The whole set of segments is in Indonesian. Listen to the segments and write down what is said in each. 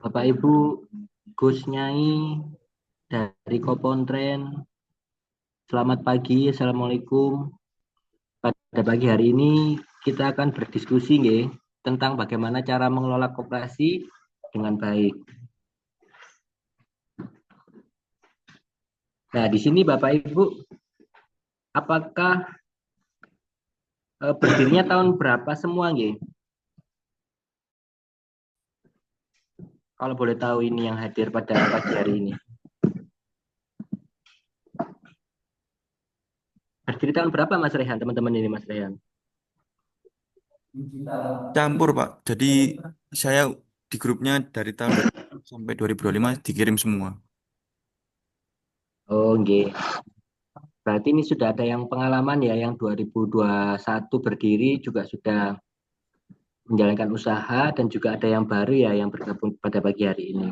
Bapak Ibu, Gus Nyai dari Kopontren. Selamat pagi, Assalamualaikum. Pada pagi hari ini kita akan berdiskusi nggih, tentang bagaimana cara mengelola koperasi dengan baik. Nah, di sini Bapak Ibu, apakah berdirinya tahun berapa semua nggih? Kalau boleh tahu ini yang hadir pada pagi hari ini. Berdiri tahun berapa Mas Rehan, teman-teman ini Mas Rehan? Campur, Pak. Jadi saya di grupnya dari tahun 2000 sampai 2025 dikirim semua. Oh, nggih. Berarti ini sudah ada yang pengalaman ya, yang 2021 berdiri juga sudah menjalankan usaha dan juga ada yang baru ya yang bergabung pada pagi hari ini.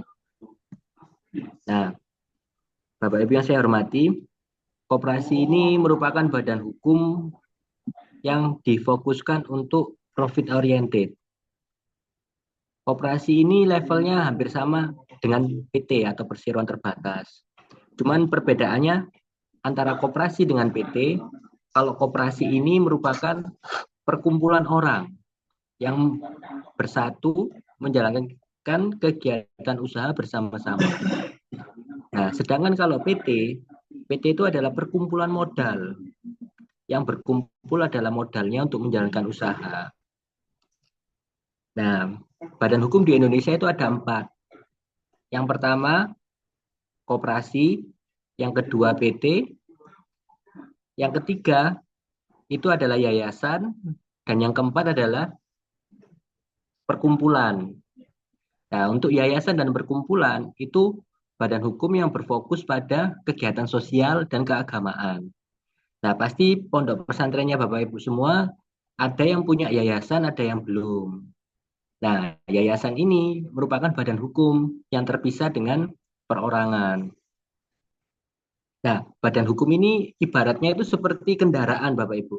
Nah, Bapak Ibu yang saya hormati, koperasi ini merupakan badan hukum yang difokuskan untuk profit oriented. Koperasi ini levelnya hampir sama dengan PT atau perseroan terbatas. Cuman perbedaannya antara koperasi dengan PT, kalau koperasi ini merupakan perkumpulan orang yang bersatu menjalankan kegiatan usaha bersama-sama. Nah, sedangkan kalau PT itu adalah perkumpulan modal. Yang berkumpul adalah modalnya untuk menjalankan usaha. Nah, badan hukum di Indonesia itu ada 4. Yang pertama, koperasi. Yang kedua, PT. Yang ketiga, itu adalah yayasan. Dan yang keempat adalah perkumpulan. Nah, untuk yayasan dan perkumpulan, itu badan hukum yang berfokus pada kegiatan sosial dan keagamaan. Nah, pasti pondok pesantrennya Bapak Ibu semua ada yang punya yayasan, ada yang belum. Nah, yayasan ini merupakan badan hukum yang terpisah dengan perorangan. Nah, badan hukum ini ibaratnya itu seperti kendaraan Bapak Ibu.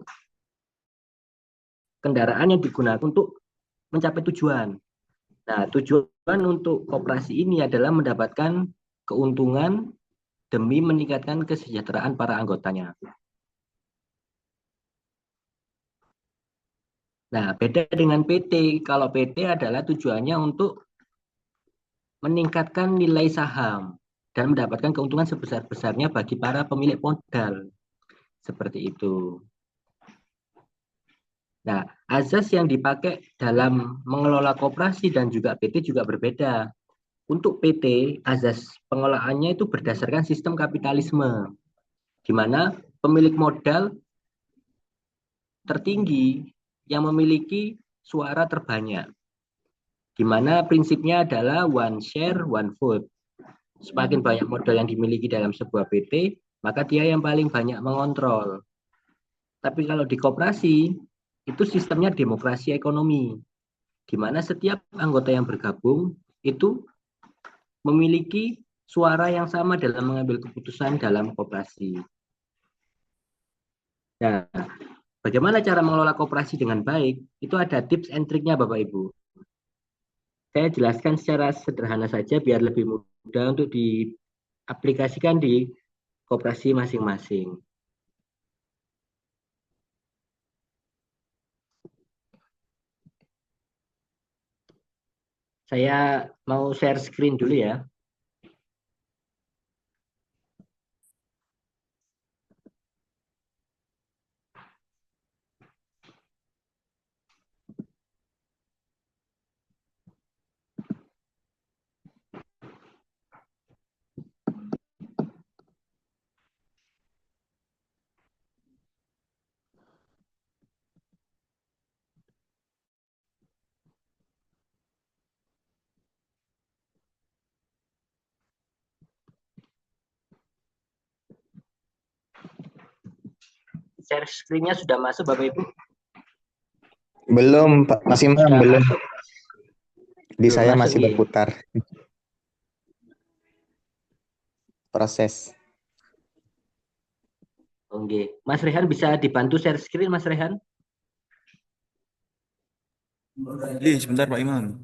Kendaraan yang digunakan untuk mencapai tujuan. Nah, tujuan untuk koperasi ini adalah mendapatkan keuntungan demi meningkatkan kesejahteraan para anggotanya. Nah, beda dengan PT. Kalau PT adalah tujuannya untuk meningkatkan nilai saham dan mendapatkan keuntungan sebesar-besarnya bagi para pemilik modal. Seperti itu. Nah, azas yang dipakai dalam mengelola koperasi dan juga PT juga berbeda. Untuk PT, azas pengelolaannya itu berdasarkan sistem kapitalisme, di mana pemilik modal tertinggi yang memiliki suara terbanyak, di mana prinsipnya adalah one share, one vote. Semakin banyak modal yang dimiliki dalam sebuah PT, maka dia yang paling banyak mengontrol. Tapi kalau di koperasi, itu sistemnya demokrasi ekonomi, di mana setiap anggota yang bergabung itu memiliki suara yang sama dalam mengambil keputusan dalam koperasi. Nah, bagaimana cara mengelola koperasi dengan baik? Itu ada tips and triknya Bapak Ibu. Saya jelaskan secara sederhana saja biar lebih mudah untuk diaplikasikan di koperasi masing-masing. Saya mau share screen dulu ya. Share screen-nya sudah masuk Bapak Ibu? Belum, Pak. Masih Mam, Sudah belum. masuk? Di Belum saya masuk masih nih. berputar proses. Oke. Mas Rehan bisa dibantu share screen Mas Rehan? Sebentar Pak Imam.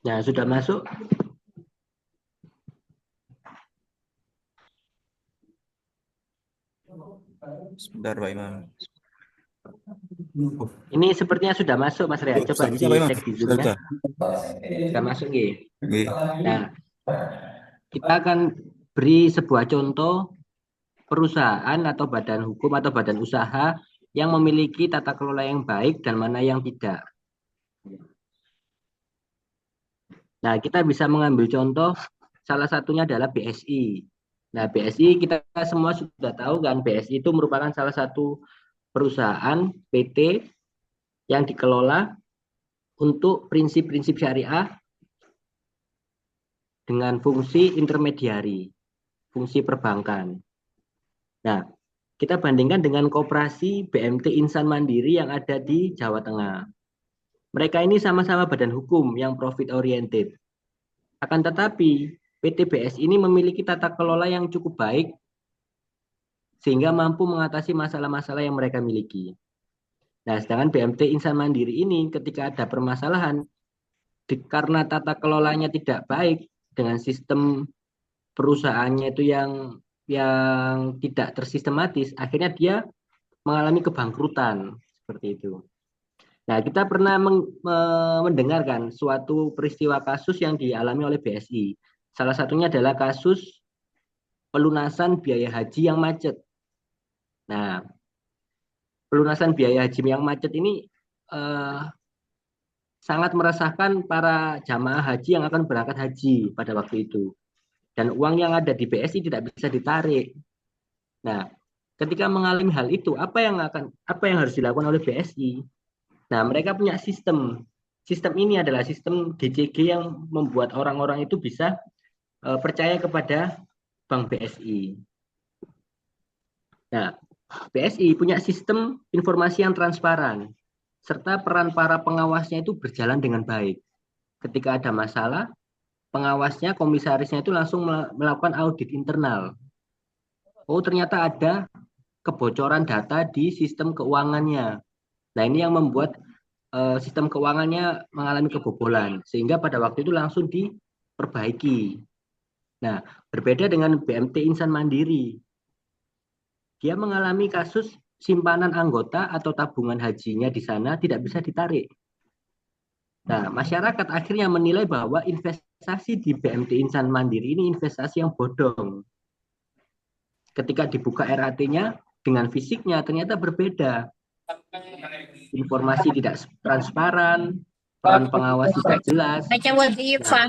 Nah, sudah masuk? Sebentar Pak Imam. Ini sepertinya sudah masuk, Mas Rea. Coba Sudah bisa Pak Imam? dicek di Sudah, Zoom-nya. sudah. Sudah masuk, nggih. Nggih. Nah, kita akan beri sebuah contoh perusahaan atau badan hukum atau badan usaha yang memiliki tata kelola yang baik dan mana yang tidak. Nah, kita bisa mengambil contoh, salah satunya adalah BSI. Nah, BSI kita semua sudah tahu kan, BSI itu merupakan salah satu perusahaan PT yang dikelola untuk prinsip-prinsip syariah dengan fungsi intermediari, fungsi perbankan. Nah, kita bandingkan dengan koperasi BMT Insan Mandiri yang ada di Jawa Tengah. Mereka ini sama-sama badan hukum yang profit oriented. Akan tetapi, PT BSI ini memiliki tata kelola yang cukup baik sehingga mampu mengatasi masalah-masalah yang mereka miliki. Nah, sedangkan BMT Insan Mandiri ini ketika ada permasalahan, karena tata kelolanya tidak baik dengan sistem perusahaannya itu yang tidak tersistematis, akhirnya dia mengalami kebangkrutan seperti itu. Nah, kita pernah mendengarkan suatu peristiwa kasus yang dialami oleh BSI. Salah satunya adalah kasus pelunasan biaya haji yang macet. Nah, pelunasan biaya haji yang macet ini sangat meresahkan para jamaah haji yang akan berangkat haji pada waktu itu. Dan uang yang ada di BSI tidak bisa ditarik. Nah, ketika mengalami hal itu, apa yang harus dilakukan oleh BSI? Nah, mereka punya sistem. Sistem ini adalah sistem DCG yang membuat orang-orang itu bisa percaya kepada Bank BSI. Nah, BSI punya sistem informasi yang transparan, serta peran para pengawasnya itu berjalan dengan baik. Ketika ada masalah, pengawasnya, komisarisnya itu langsung melakukan audit internal. Oh, ternyata ada kebocoran data di sistem keuangannya. Nah, ini yang membuat sistem keuangannya mengalami kebobolan, sehingga pada waktu itu langsung diperbaiki. Nah, berbeda dengan BMT Insan Mandiri. Dia mengalami kasus simpanan anggota atau tabungan hajinya di sana tidak bisa ditarik. Nah, masyarakat akhirnya menilai bahwa investasi di BMT Insan Mandiri ini investasi yang bodong. Ketika dibuka RAT-nya dengan fisiknya ternyata berbeda. Informasi tidak transparan, peran pengawas tidak jelas. Nah,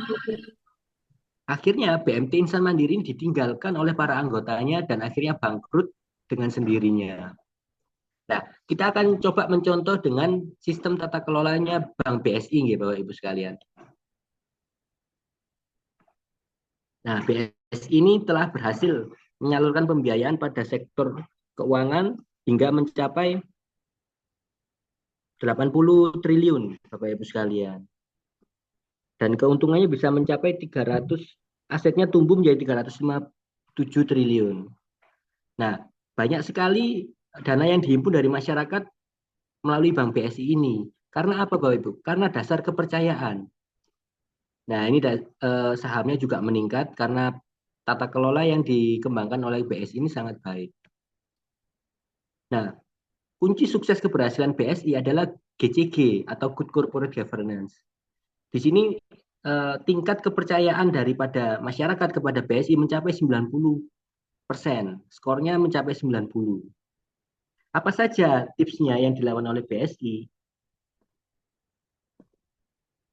akhirnya BMT Insan Mandiri ini ditinggalkan oleh para anggotanya dan akhirnya bangkrut dengan sendirinya. Nah, kita akan coba mencontoh dengan sistem tata kelolanya Bank BSI, Bapak Ibu sekalian. Nah, BSI ini telah berhasil menyalurkan pembiayaan pada sektor keuangan hingga mencapai 80 triliun, Bapak Ibu sekalian. Dan keuntungannya bisa mencapai 300, asetnya tumbuh menjadi 357 triliun. Nah, banyak sekali dana yang dihimpun dari masyarakat melalui Bank BSI ini. Karena apa, Bapak Ibu? Karena dasar kepercayaan. Nah, ini sahamnya juga meningkat karena tata kelola yang dikembangkan oleh BSI ini sangat baik. Nah, kunci sukses keberhasilan BSI adalah GCG atau Good Corporate Governance. Di sini tingkat kepercayaan daripada masyarakat kepada BSI mencapai 90%. Skornya mencapai 90. Apa saja tipsnya yang dilakukan oleh BSI?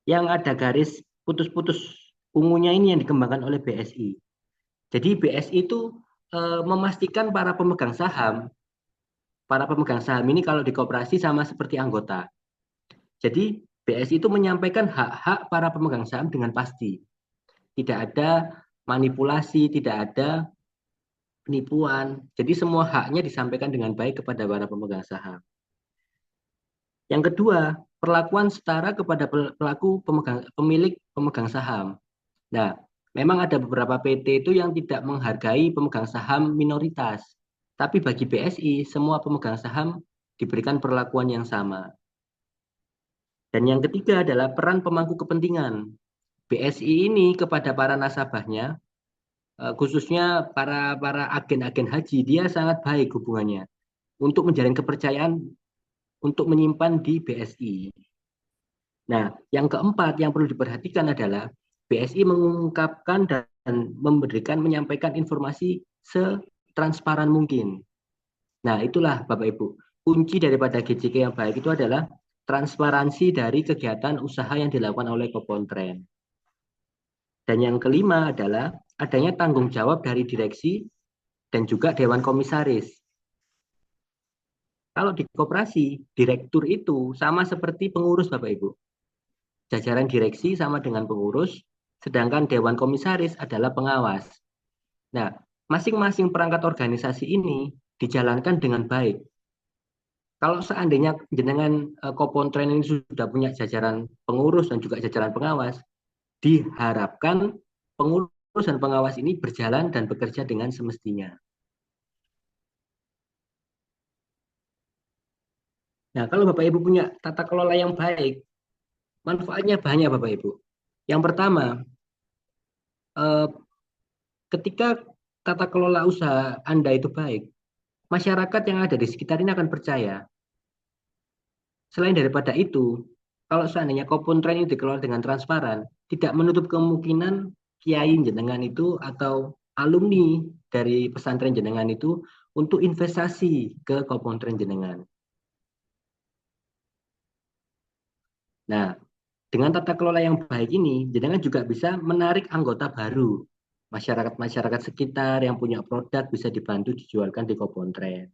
Yang ada garis putus-putus ungunya ini yang dikembangkan oleh BSI. Jadi BSI itu memastikan para pemegang saham ini kalau di koperasi sama seperti anggota. Jadi BSI itu menyampaikan hak-hak para pemegang saham dengan pasti. Tidak ada manipulasi, tidak ada penipuan. Jadi semua haknya disampaikan dengan baik kepada para pemegang saham. Yang kedua, perlakuan setara kepada pemilik pemegang saham. Nah, memang ada beberapa PT itu yang tidak menghargai pemegang saham minoritas. Tapi bagi BSI, semua pemegang saham diberikan perlakuan yang sama. Dan yang ketiga adalah peran pemangku kepentingan. BSI ini kepada para nasabahnya, khususnya para agen-agen haji, dia sangat baik hubungannya untuk menjalin kepercayaan untuk menyimpan di BSI. Nah, yang keempat yang perlu diperhatikan adalah BSI mengungkapkan dan menyampaikan informasi setransparan mungkin. Nah, itulah Bapak Ibu, kunci daripada GJK yang baik itu adalah transparansi dari kegiatan usaha yang dilakukan oleh Kopontren. Dan yang kelima adalah adanya tanggung jawab dari direksi dan juga Dewan Komisaris. Kalau di koperasi, direktur itu sama seperti pengurus Bapak Ibu. Jajaran direksi sama dengan pengurus, sedangkan Dewan Komisaris adalah pengawas. Nah, masing-masing perangkat organisasi ini dijalankan dengan baik. Kalau seandainya jenengan Kopontren ini sudah punya jajaran pengurus dan juga jajaran pengawas, diharapkan pengurus dan pengawas ini berjalan dan bekerja dengan semestinya. Nah, kalau Bapak Ibu punya tata kelola yang baik, manfaatnya banyak Bapak Ibu. Yang pertama, ketika tata kelola usaha Anda itu baik, masyarakat yang ada di sekitar ini akan percaya. Selain daripada itu, kalau seandainya Kopontren ini dikelola dengan transparan, tidak menutup kemungkinan kiai jenengan itu atau alumni dari pesantren jenengan itu untuk investasi ke Kopontren jenengan. Nah, dengan tata kelola yang baik ini, jenengan juga bisa menarik anggota baru. Masyarakat-masyarakat sekitar yang punya produk bisa dibantu dijualkan di Kopontren.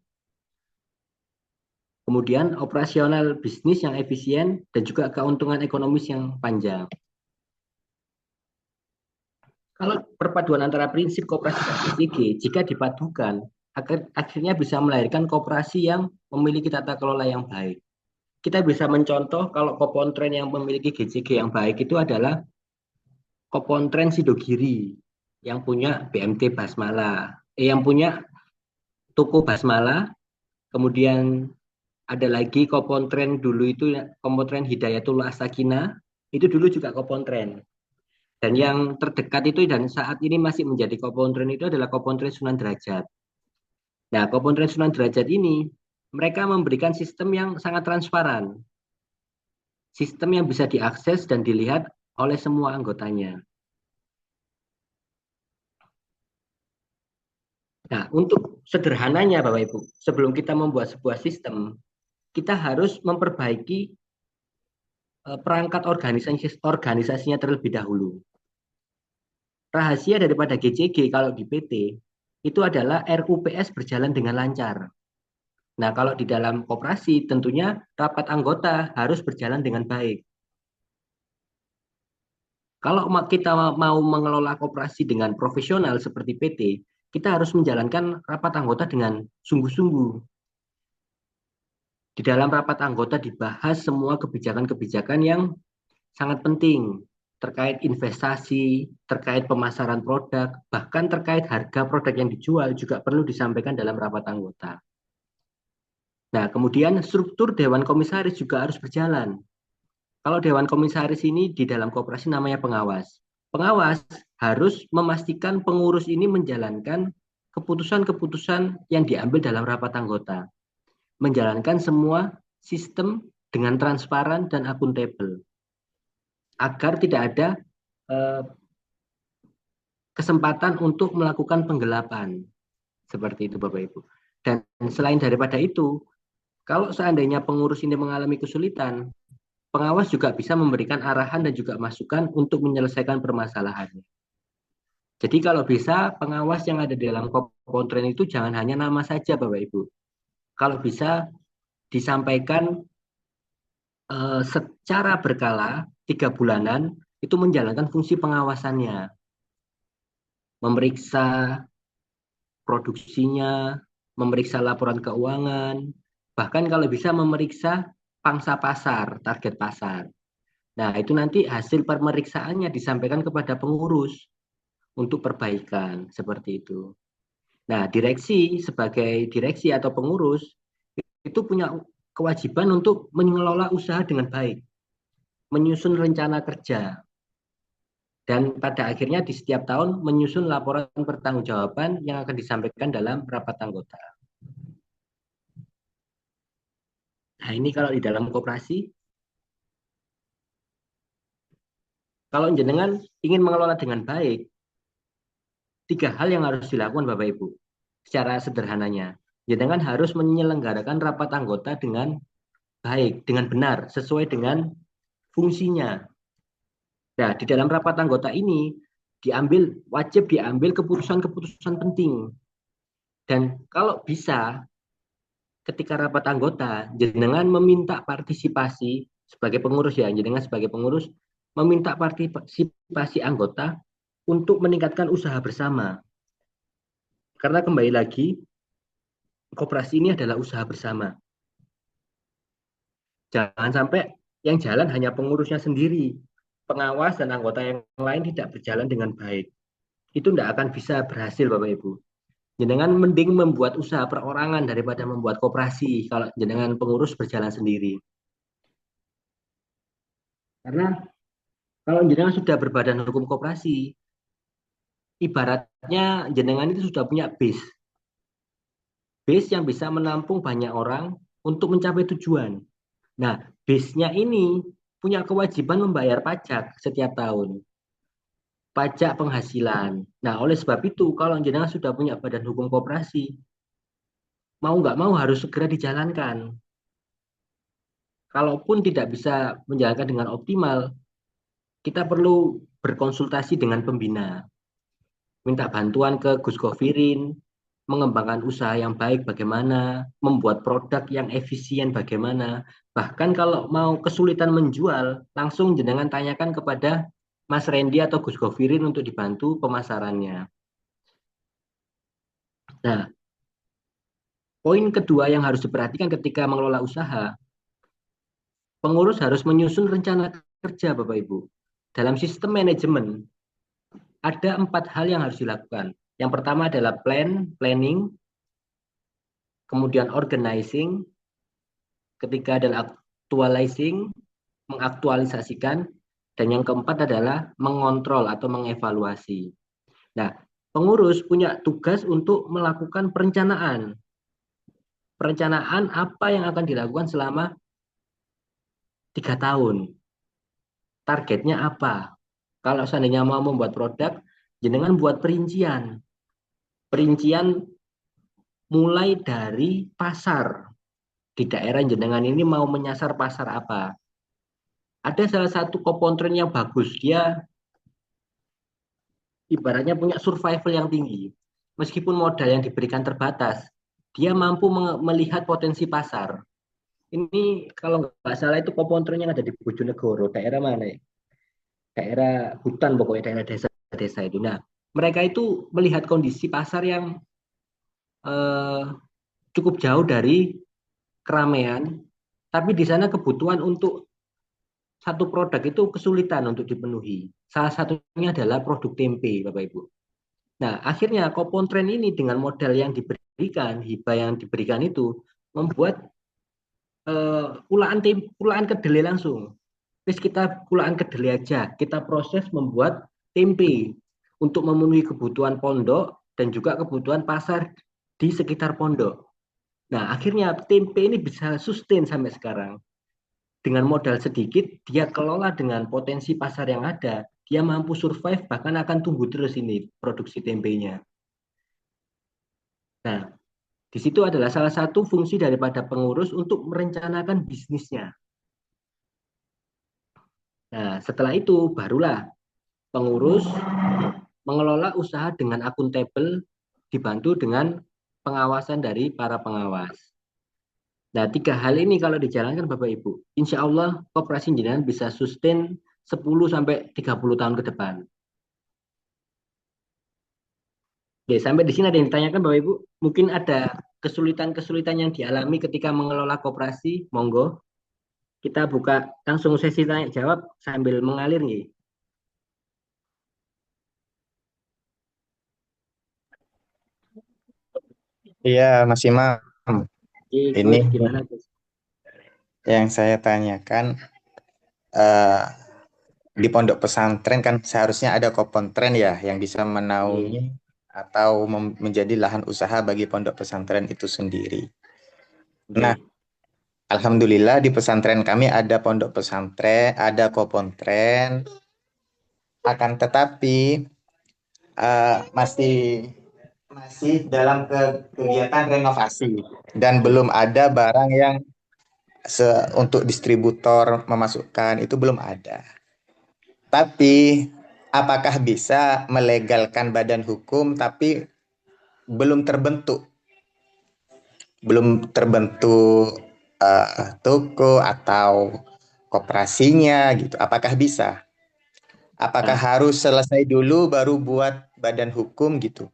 Kemudian operasional bisnis yang efisien dan juga keuntungan ekonomis yang panjang. Kalau perpaduan antara prinsip koperasi dan GJG, jika dipadukan, akhirnya bisa melahirkan koperasi yang memiliki tata kelola yang baik. Kita bisa mencontoh kalau Kopontren yang memiliki GJG yang baik itu adalah Kopontren Sidogiri yang punya BMT Basmala, yang punya toko Basmala, kemudian ada lagi Kopontren dulu itu Kopontren Hidayatullah Sakina, itu dulu juga Kopontren. Dan yang terdekat itu dan saat ini masih menjadi Kopontren itu adalah Kopontren Sunan Derajat. Nah, Kopontren Sunan Derajat ini mereka memberikan sistem yang sangat transparan. Sistem yang bisa diakses dan dilihat oleh semua anggotanya. Nah, untuk sederhananya Bapak Ibu, sebelum kita membuat sebuah sistem, kita harus memperbaiki perangkat organisasinya terlebih dahulu. Rahasia daripada GJG kalau di PT itu adalah RUPS berjalan dengan lancar. Nah, kalau di dalam koperasi tentunya rapat anggota harus berjalan dengan baik. Kalau kita mau mengelola koperasi dengan profesional seperti PT, kita harus menjalankan rapat anggota dengan sungguh-sungguh. Di dalam rapat anggota dibahas semua kebijakan-kebijakan yang sangat penting terkait investasi, terkait pemasaran produk, bahkan terkait harga produk yang dijual juga perlu disampaikan dalam rapat anggota. Nah, kemudian struktur Dewan Komisaris juga harus berjalan. Kalau Dewan Komisaris ini di dalam koperasi namanya pengawas. Pengawas harus memastikan pengurus ini menjalankan keputusan-keputusan yang diambil dalam rapat anggota. Menjalankan semua sistem dengan transparan dan akuntabel. Agar tidak ada kesempatan untuk melakukan penggelapan. Seperti itu Bapak Ibu. Dan selain daripada itu, kalau seandainya pengurus ini mengalami kesulitan, pengawas juga bisa memberikan arahan dan juga masukan untuk menyelesaikan permasalahannya. Jadi kalau bisa pengawas yang ada di dalam Kopontren itu jangan hanya nama saja Bapak Ibu. Kalau bisa disampaikan secara berkala 3 bulanan itu menjalankan fungsi pengawasannya, memeriksa produksinya, memeriksa laporan keuangan, bahkan kalau bisa memeriksa pangsa pasar, target pasar. Nah, itu nanti hasil pemeriksaannya disampaikan kepada pengurus untuk perbaikan, seperti itu. Nah, direksi sebagai direksi atau pengurus itu punya kewajiban untuk mengelola usaha dengan baik, menyusun rencana kerja, dan pada akhirnya di setiap tahun menyusun laporan pertanggungjawaban yang akan disampaikan dalam rapat anggota. Nah, ini kalau di dalam koperasi, kalau jenengan ingin mengelola dengan baik, 3 hal yang harus dilakukan Bapak Ibu. Secara sederhananya, jenengan harus menyelenggarakan rapat anggota dengan baik, dengan benar, sesuai dengan fungsinya. Nah, di dalam rapat anggota ini wajib diambil keputusan-keputusan penting. Dan kalau bisa, ketika rapat anggota, jenengan meminta partisipasi sebagai pengurus ya, jenengan sebagai pengurus meminta partisipasi anggota untuk meningkatkan usaha bersama. Karena kembali lagi, koperasi ini adalah usaha bersama. Jangan sampai yang jalan hanya pengurusnya sendiri. Pengawas dan anggota yang lain tidak berjalan dengan baik. Itu tidak akan bisa berhasil Bapak Ibu. Jenengan mending membuat usaha perorangan daripada membuat koperasi kalau jenengan pengurus berjalan sendiri. Karena kalau jenengan sudah berbadan hukum koperasi, ibaratnya jenengan itu sudah punya base. Base yang bisa menampung banyak orang untuk mencapai tujuan. Nah, base-nya ini punya kewajiban membayar pajak setiap tahun. Pajak penghasilan. Nah, oleh sebab itu, kalau jenengan sudah punya badan hukum koperasi, mau nggak mau harus segera dijalankan. Kalaupun tidak bisa menjalankan dengan optimal, kita perlu berkonsultasi dengan pembina. Minta bantuan ke Gus Govirin, mengembangkan usaha yang baik bagaimana, membuat produk yang efisien bagaimana. Bahkan kalau mau kesulitan menjual, langsung jenengan tanyakan kepada Mas Randy atau Gus Govirin untuk dibantu pemasarannya. Nah, poin kedua yang harus diperhatikan ketika mengelola usaha, pengurus harus menyusun rencana kerja Bapak Ibu. Dalam sistem manajemen, ada 4 hal yang harus dilakukan. Yang pertama adalah planning, kemudian organizing, ketiga adalah actualizing, mengaktualisasikan, dan yang keempat adalah mengontrol atau mengevaluasi. Nah, pengurus punya tugas untuk melakukan perencanaan. Perencanaan apa yang akan dilakukan selama 3 tahun. Targetnya apa? Kalau seandainya mau membuat produk, jenengan buat perincian. Perincian mulai dari pasar. Di daerah jenengan ini mau menyasar pasar apa? Ada salah satu kopontren yang bagus, dia ibaratnya punya survival yang tinggi. Meskipun modal yang diberikan terbatas, dia mampu melihat potensi pasar. Ini kalau nggak salah itu kopontren yang ada di Bojonegoro, daerah mana ya? Daerah hutan pokoknya, daerah desa-desa itu. Nah, mereka itu melihat kondisi pasar yang eh, cukup jauh dari keramaian, tapi di sana kebutuhan untuk satu produk itu kesulitan untuk dipenuhi. Salah satunya adalah produk tempe, Bapak Ibu. Nah, akhirnya Kopontren ini dengan modal yang diberikan, hibah yang diberikan itu membuat kulaan kedelai langsung. Terus kita kulaan kedelai aja, kita proses membuat tempe untuk memenuhi kebutuhan pondok dan juga kebutuhan pasar di sekitar pondok. Nah, akhirnya tempe ini bisa sustain sampai sekarang. Dengan modal sedikit, dia kelola dengan potensi pasar yang ada, dia mampu survive, bahkan akan tumbuh terus ini produksi tempenya. Nah, di situ adalah salah satu fungsi daripada pengurus untuk merencanakan bisnisnya. Nah, setelah itu barulah pengurus mengelola usaha dengan akuntabel dibantu dengan pengawasan dari para pengawas. Nah, 3 hal ini kalau dijalankan Bapak Ibu, insya Allah koperasi jenengan bisa sustain 10 sampai 30 tahun ke depan. Oke, sampai di sini ada yang ditanyakan Bapak Ibu? Mungkin ada kesulitan-kesulitan yang dialami ketika mengelola koperasi, monggo. Kita buka langsung sesi tanya jawab sambil mengalir nih. Iya, Mas Imam. Oke, Ini Gus, gimana Gus? yang saya tanyakan, eh, di pondok pesantren kan seharusnya ada kopontren ya yang bisa menaungi Oke, atau menjadi lahan usaha bagi pondok pesantren itu sendiri. Nah, oke. alhamdulillah di pesantren kami ada pondok pesantren, ada kopontren. Akan tetapi masih masih dalam kegiatan renovasi dan belum ada barang yang untuk distributor memasukkan itu belum ada. Tapi apakah bisa melegalkan badan hukum tapi belum terbentuk, belum terbentuk toko atau koperasinya gitu. Apakah bisa? Apakah Nah, harus selesai dulu baru buat badan hukum gitu?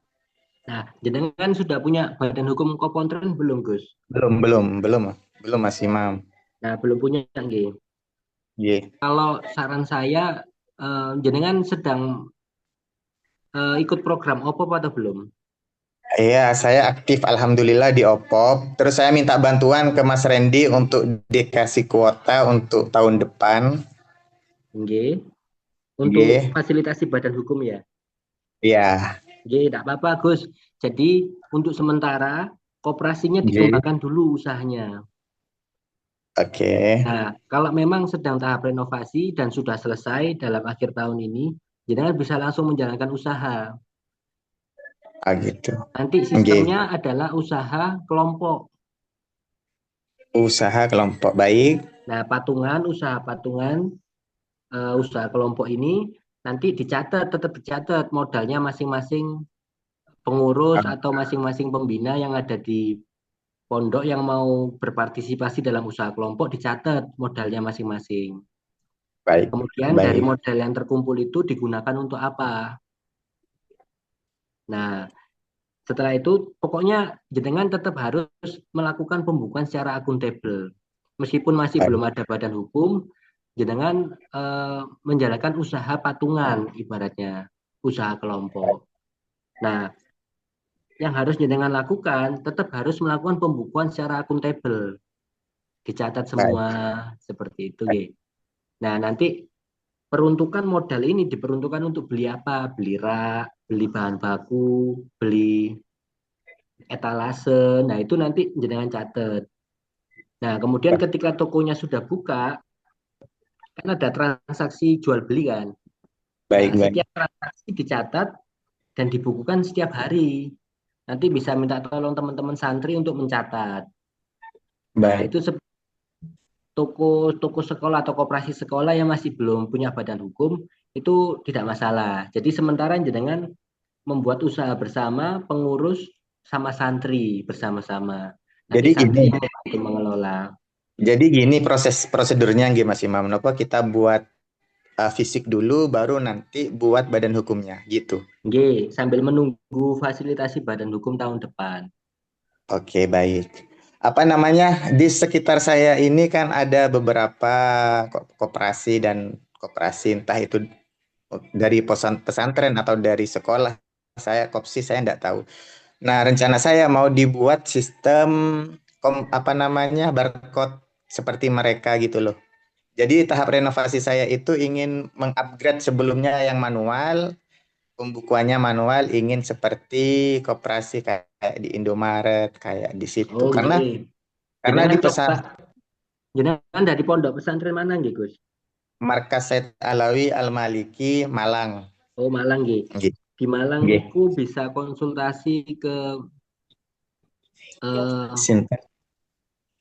nah, jenengan sudah punya badan hukum kopontren belum, Gus? Belum Mas Imam. Nah, belum punya, nggih. Iya. Kalau saran saya, jenengan sedang ikut program OPOP atau belum? Iya, saya aktif alhamdulillah di OPOP. Terus saya minta bantuan ke Mas Randy untuk dikasih kuota untuk tahun depan. Nggih. Untuk Iya, fasilitasi badan hukum ya. iya, Nggih, tidak apa-apa, Gus. Jadi, untuk sementara, koperasinya iya. dikembangkan dulu usahanya. Oke. Nah, kalau memang sedang tahap renovasi dan sudah selesai dalam akhir tahun ini, jenengan bisa langsung menjalankan usaha. Ah gitu. Nanti Oke. sistemnya adalah usaha kelompok. Usaha kelompok baik. Nah, usaha patungan, usaha kelompok ini nanti dicatat, tetap dicatat modalnya masing-masing pengurus Ah, atau masing-masing pembina yang ada di pondok yang mau berpartisipasi dalam usaha kelompok dicatat modalnya masing-masing. baik, Kemudian dari baik, modal yang terkumpul itu digunakan untuk apa? Nah, setelah itu pokoknya jenengan tetap harus melakukan pembukuan secara akuntabel. Meskipun masih baik. belum ada badan hukum, jenengan menjalankan usaha patungan ibaratnya, usaha kelompok. Nah, yang harus jenengan lakukan tetap harus melakukan pembukuan secara akuntabel, dicatat Baik. semua seperti itu, Ge. Nah, nanti peruntukan modal ini diperuntukkan untuk beli apa? Beli rak, beli bahan baku, beli etalase. Nah, itu nanti jenengan catat. Nah, kemudian ketika tokonya sudah buka, kan ada transaksi jual beli kan. Nah, Baik, baik. setiap transaksi dicatat dan dibukukan setiap hari. Nanti bisa minta tolong teman-teman santri untuk mencatat. Nah, Baik. itu toko sekolah atau koperasi sekolah yang masih belum punya badan hukum itu tidak masalah. Jadi sementara jenengan membuat usaha bersama pengurus sama santri bersama-sama. Nanti Jadi gini, santri yang membantu mengelola. jadi gini proses prosedurnya nggih Mas Imam. Napa kita buat fisik dulu baru nanti buat badan hukumnya gitu. Nggih, sambil menunggu fasilitasi badan hukum tahun depan. Oke, baik. Apa namanya? Di sekitar saya ini kan ada beberapa koperasi dan koperasi entah itu dari pesantren atau dari sekolah. Saya kopsi saya enggak tahu. Nah, rencana saya mau dibuat sistem apa namanya? Barcode seperti mereka gitu loh. Jadi tahap renovasi saya itu ingin mengupgrade sebelumnya yang manual, pembukuannya manual, ingin seperti koperasi kayak di Indomaret, kayak di situ. Oh, Karena nggih. karena Jenengan di pesan coba, jenengan dari pondok pesantren mana nggih, Gus? Markas Said Alawi Al Maliki Malang. Oh, Malang nggih. Gitu. Di Malang Nggih. itu bisa konsultasi ke eh, Sinten.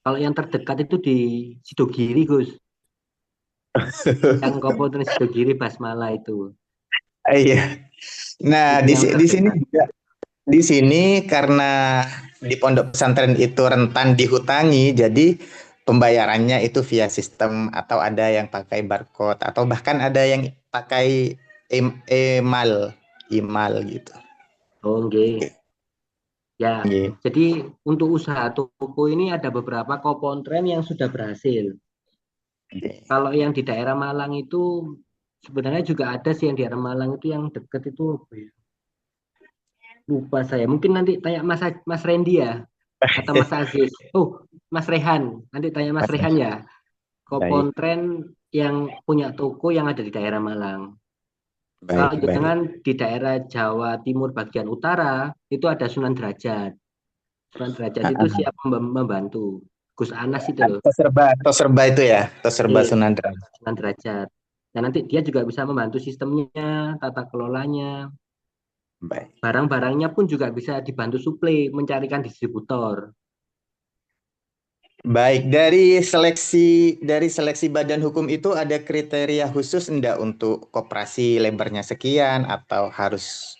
kalau yang terdekat itu di Sidogiri, Gus. Yang Kabupaten Sidogiri Basmala itu. Iya. Nah, Itu yang di sini terdekat. juga di sini karena di pondok pesantren itu rentan dihutangi, jadi pembayarannya itu via sistem atau ada yang pakai barcode atau bahkan ada yang pakai email, email gitu. Oh, nggih. Ya, Nggih. jadi untuk usaha toko ini ada beberapa kopontren yang sudah berhasil. Nggih. Kalau yang di daerah Malang itu sebenarnya juga ada sih yang di daerah Malang itu yang deket itu apa ya? Lupa saya. Mungkin nanti tanya Mas Randy ya atau Mas Aziz. Oh, Mas Rehan. Nanti tanya Mas Mas, Rehan ya. baik, Kopontren yang punya toko yang ada di daerah Malang. baik, Kalau baik. jangan di daerah Jawa Timur bagian utara itu ada Sunan Derajat. Sunan Derajat Ah, itu ah. siap membantu. Gus Anas itu loh. Toserba itu ya, Toserba Eh, Sunandra. Sunan Derajat. Dan nanti dia juga bisa membantu sistemnya, tata kelolanya. Baik. Barang-barangnya pun juga bisa dibantu suplai, mencarikan distributor. Baik, dari seleksi badan hukum itu ada kriteria khusus enggak untuk koperasi lebarnya sekian atau harus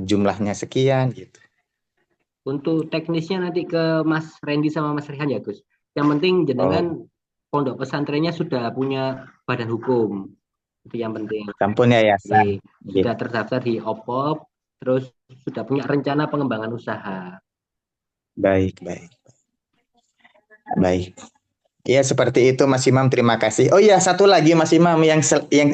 jumlahnya sekian gitu. Untuk teknisnya nanti ke Mas Randy sama Mas Rehan ya Gus. Yang penting jenengan Oh, pondok pesantrennya sudah punya badan hukum. Itu yang penting. sampun yayasan. Oke, Gitu. sudah terdaftar di OPOP, terus sudah punya rencana pengembangan usaha. Baik, baik, baik. Ya, seperti itu Mas Imam, terima kasih. Oh iya, satu lagi Mas Imam yang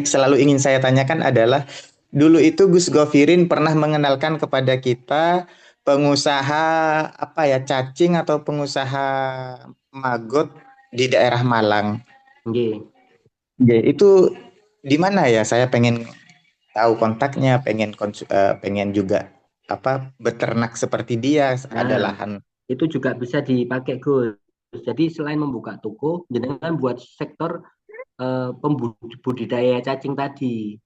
selalu ingin saya tanyakan adalah dulu itu Gus Govirin pernah mengenalkan kepada kita pengusaha apa ya, cacing atau pengusaha maggot di daerah Malang. Oke. Ya, itu di mana ya? Saya pengen tahu kontaknya, pengen juga apa beternak seperti dia, ada Nah, lahan. itu juga bisa dipakai Gus. Jadi selain membuka toko, jenengan buat sektor pembudidaya cacing tadi.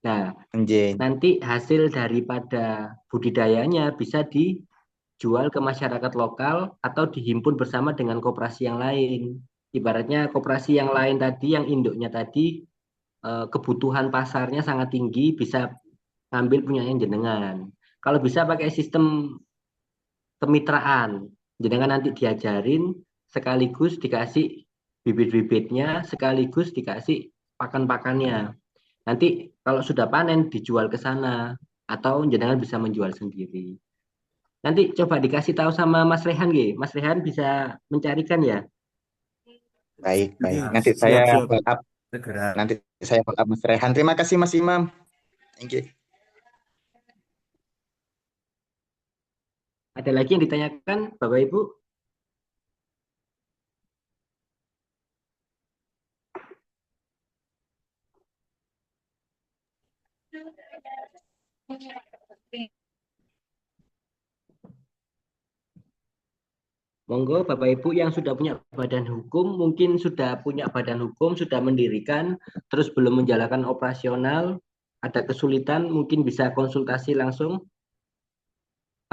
Nah, Anjing. nanti hasil daripada budidayanya bisa dijual ke masyarakat lokal atau dihimpun bersama dengan koperasi yang lain. Ibaratnya koperasi yang lain tadi, yang induknya tadi, kebutuhan pasarnya sangat tinggi, bisa ngambil punya yang jenengan. Kalau bisa pakai sistem kemitraan, jenengan nanti diajarin sekaligus dikasih bibit-bibitnya, sekaligus dikasih pakan-pakannya. Nanti kalau sudah panen dijual ke sana atau jenengan bisa menjual sendiri. Nanti coba dikasih tahu sama Mas Rehan, G. Mas Rehan bisa mencarikan ya. Baik, baik. Ya, siap, siap. Segera. Nanti saya follow up Mas Rehan. Terima kasih Mas Imam. Thank you. Ada lagi yang ditanyakan, Bapak Ibu? Monggo Bapak Ibu yang sudah punya badan hukum, mungkin sudah punya badan hukum, sudah mendirikan, terus belum menjalankan operasional, ada kesulitan, mungkin bisa konsultasi langsung,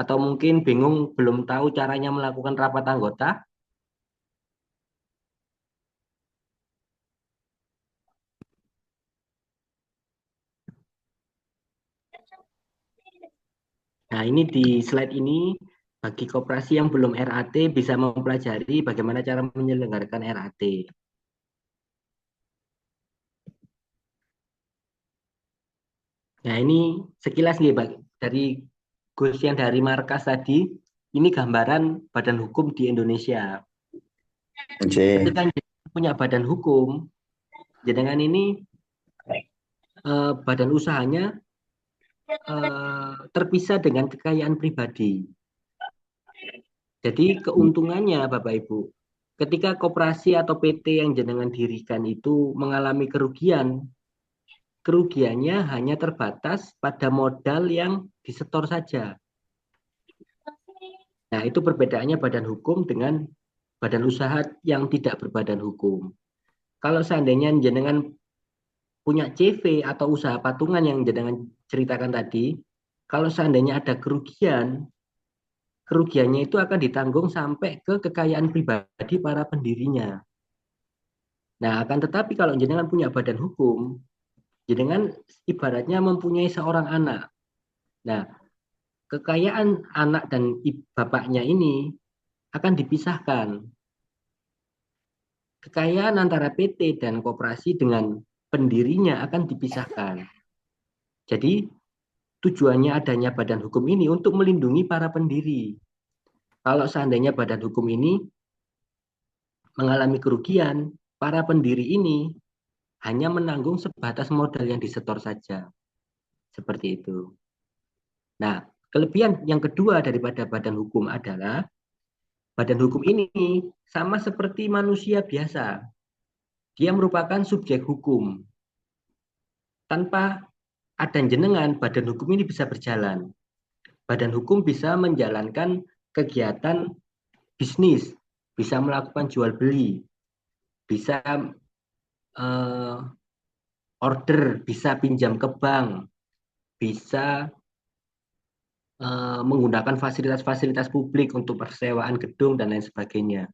atau mungkin bingung belum tahu caranya melakukan rapat anggota. Nah, ini di slide ini, bagi koperasi yang belum RAT bisa mempelajari bagaimana cara menyelenggarakan RAT. Nah, ini sekilas nih, Pak, dari Gus yang dari markas tadi, ini gambaran badan hukum di Indonesia. Oke. Ketika punya badan hukum, jenengan ini badan usahanya terpisah dengan kekayaan pribadi. Jadi keuntungannya Bapak Ibu, ketika koperasi atau PT yang jenengan dirikan itu mengalami kerugian, kerugiannya hanya terbatas pada modal yang disetor saja. Nah, itu perbedaannya badan hukum dengan badan usaha yang tidak berbadan hukum. Kalau seandainya jenengan punya CV atau usaha patungan yang jenengan ceritakan tadi, kalau seandainya ada kerugian, kerugiannya itu akan ditanggung sampai ke kekayaan pribadi para pendirinya. Nah, akan tetapi kalau jenengan punya badan hukum, Jenengan ibaratnya mempunyai seorang anak. Nah, kekayaan anak dan bapaknya ini akan dipisahkan. Kekayaan antara PT dan koperasi dengan pendirinya akan dipisahkan. Jadi, tujuannya adanya badan hukum ini untuk melindungi para pendiri. Kalau seandainya badan hukum ini mengalami kerugian, para pendiri ini hanya menanggung sebatas modal yang disetor saja. Seperti itu. Nah, kelebihan yang kedua daripada badan hukum adalah badan hukum ini sama seperti manusia biasa. Dia merupakan subjek hukum. Tanpa ada jenengan, badan hukum ini bisa berjalan. Badan hukum bisa menjalankan kegiatan bisnis, bisa melakukan jual beli, bisa order, bisa pinjam ke bank, bisa menggunakan fasilitas-fasilitas publik untuk persewaan gedung dan lain sebagainya.